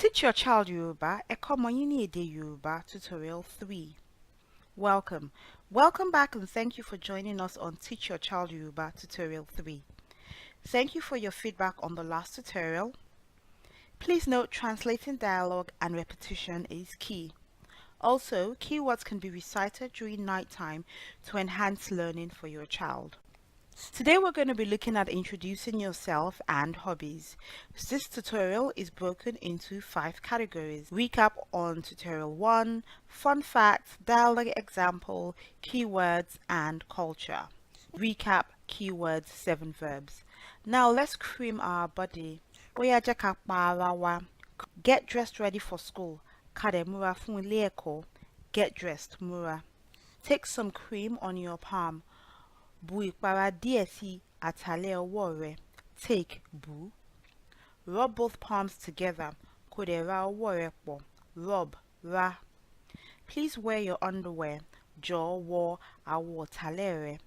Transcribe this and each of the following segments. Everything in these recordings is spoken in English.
Teach your child Yoruba, Eko Moyini Ede Yoruba Tutorial 3. Welcome. Welcome back and thank you for joining us on Teach Your Child Yoruba Tutorial 3. Thank you for your feedback on the last tutorial. Please note translating dialogue and repetition is key. Also, keywords can be recited during nighttime to enhance learning for your child. Today we're going to be looking at introducing yourself and hobbies. This tutorial is broken into 5 categories. Recap on tutorial 1, fun facts, dialogue example, keywords and culture. Recap, keywords, 7 verbs. Now let's cream our body. Get dressed ready for school. Mura fun Ile Eko. Get dressed, mura. Take some cream on your palm. Bu ìpara díẹ̀ sí àtàlẹ́ ọwọ́ rẹ. Take, bu. Rub both palms together. Kó dẹ̀ ra ọwọ́ rẹ pọ̀. Rub, ra. Please wear your underwear. Jọ̀ọ́ wọ àwọ̀ ìtàlẹ́ rẹ.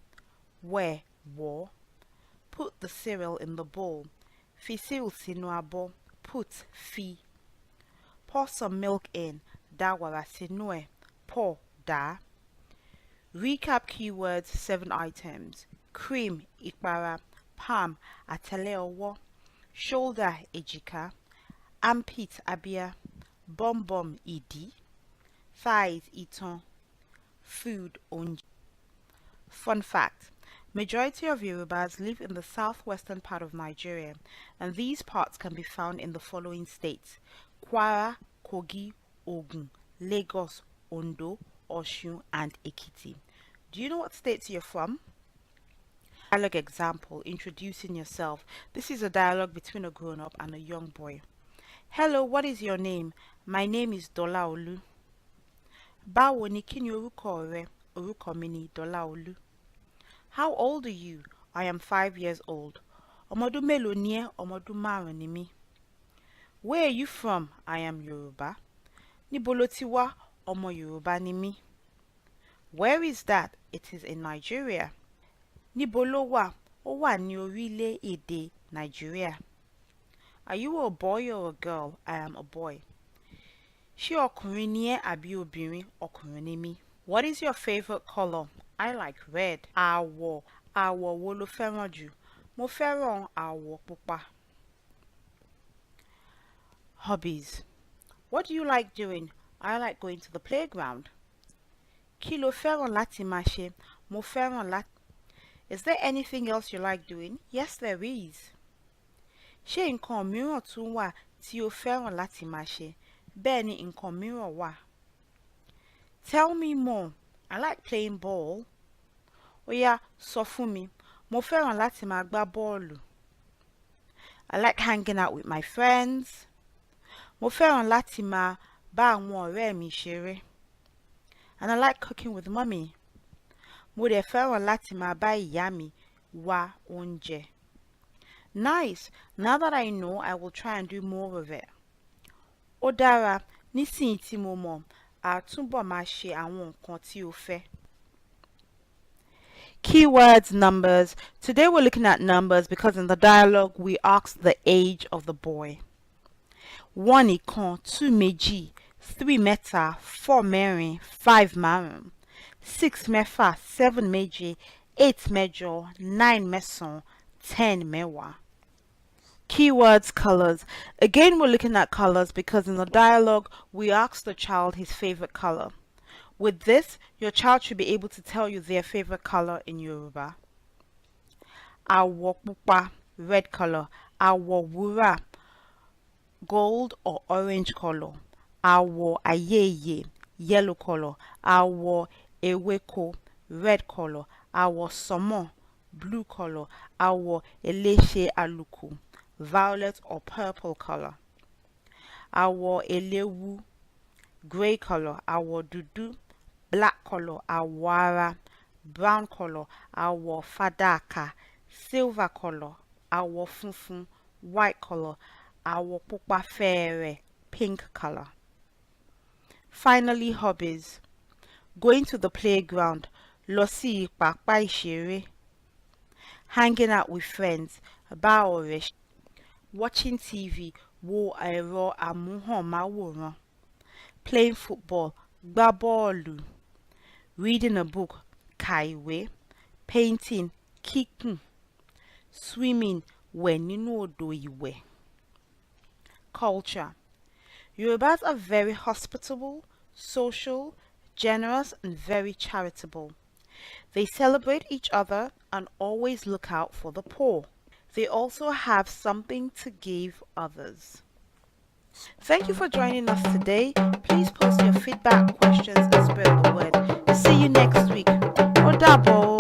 Wear, wọ̀. Put the cereal in the bowl. Fi cereal sínú abọ́. Put, fi. Pour some milk in. Dá wàrà sínú ẹ̀. Pour, dá. Recap keywords, 7 items. Cream, ìpara. Palm, àtẹ́lẹ̀ ọwọ́. Shoulder, èjìká. Armpit, abíyá. Bum bum, ìdí. Thighs, itan. Food, oúnjẹ. Fun fact. Majority of Yorubas live in the southwestern part of Nigeria, and these parts can be found in the following states: Kwara, Kogi, Ogun, Lagos, Ondo, Osun, and Ekiti. Do you know what states you're from? Dialogue example, introducing yourself. This is a dialogue between a grown-up and a young boy. Hello, what is your name? My name is Dolaolu. Báwo ni, kí ni orúkọ rẹ? Orúkọ mi ni Dolaolu. How old are you? I am 5 years old. Ọmọ ọdún mélòó ni ẹ́? Ọmọ ọdún 5 ni mí. Where are you from? I am Yoruba. Níbo lo ti wá? Ọmọ Yorùbá ni mí. Where is that? It is in Nigeria. Níbo ló wà? Ó wà ní orílẹ̀-èdè Nigeria. Are you a boy or a girl? I am a boy. Ṣé ọkùnrin ni ẹ́ àbí obìnrin? Ọkùnrin ni mí. What is your favorite color? I like red. Àwọ̀. Àwọ̀ wo lo fẹ́ràn jù? Mo fẹ́ràn àwọ̀ pupa. Hobbies. What do you like doing? I like going to the playground. Kí lo fẹ́ràn láti máa ṣe? Mo fẹ́ràn láti. Is there anything else you like doing? Yes, there is. Ṣé nǹkan mìíràn tún wà tí o fẹ́ràn láti máa ṣe? Bẹ́ẹ̀ ni, nǹkan mìíràn wà. Tell me more. I like playing ball. Ó yá, sọ fún mi. Mo fẹ́ràn láti máa gbá bọ́ọ̀lù. I like hanging out with my friends. Mo fẹ́ràn láti máa bá àwọn ọ̀rẹ́ mi ṣeré. And I like cooking with mommy. Mo dẹ̀ fẹ́ràn láti máa bá ìyá mi wá oúnjẹ. Nice. Now that I know, I will try and do more of it. Ó dára. Nísìnyí tí mo mọ̀, túbọ̀ máa ṣe àwọn nǹkan tí o fẹ́. Keywords, numbers. Today we're looking at numbers because in the dialogue we asked the age of the boy. 1 ìkan, 2 méjì, 3 mẹ́ta, 4 mẹ́rin, 5 márùn-ún, 6 mẹ́fà, 7 méje, 8 mẹ́jọ, 9 mẹ́sàn-án, 10 mẹ́wàá. Keywords, colors. Again, we're looking at colors because in the dialogue we asked the child his favorite color. With this, your child should be able to tell you their favorite color in Yoruba. Àwọ̀ pupa, red color. Àwọ̀ wúrà, gold or orange color. Àwọ̀ ayéyè, yellow color. Àwọ̀ ewéko, red color. Àwọ̀ sánmọ̀, blue color. Àwọ̀ eléṣe àlùkò, violet or purple color. Àwọ̀ eléwú, grey color. Àwọ̀ dúdú, black color. Àwọ̀ ara, brown color. Àwọ̀ fàdákà, silver color. Àwọ̀ funfun, white color. Àwọ̀ pupa fẹ́ẹ́rẹ́, pink color. Finally, hobbies. Going to the playground, lọ sí pápá ìṣeré. Hanging out with friends, bá ọ̀rẹ́. watching TV, wo ẹ̀rọ amóhùnmáwòrán, playing football, gbá bọ́ọ̀lù, reading a book, ka ìwé, painting, kíkùn, swimming, wẹ̀ nínú odò ìwẹ̀. Culture. Yorubas are very hospitable, social, generous, and very charitable. They celebrate each other and always look out for the poor. They also have something to give others. Thank you for joining us today. Please post your feedback, questions, and spread the word. See you next week. Ó dàbọ̀.